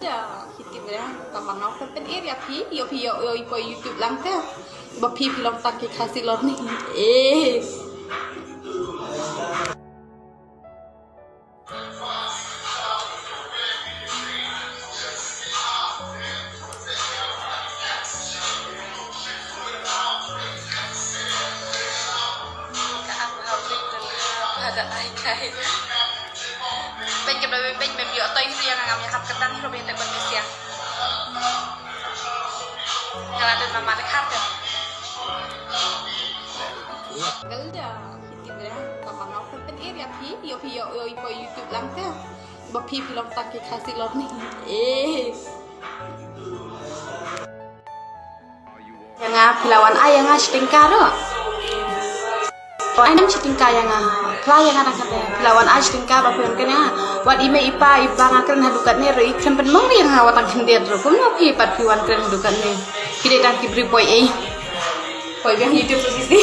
Gelda, hitip ya, kapan aku pen area pi, yo ipo YouTube lang teh, bapi film tak kasih lor nih, ada naik bên cái bên biểu tây riêng là ngắm nhà học cất tăng rồi bên tại bên Malaysia nhà là được mà khát rồi Gelda, hitip ya, kapan aku pen area pi, yo ipo YouTube lang teh, bapi film tak kasih lor nih, yang pilawan ayah ngasih tingkar loh. Ayam citingka yang klien anak kata lawan aja tingka bapak yang kena wat ime ipa ngakan hadukat nih roi krempen mong yang hawa tangkin dia terus pun mau pipat piwan keren hadukat nih kita tangki beri boy yang hidup posisi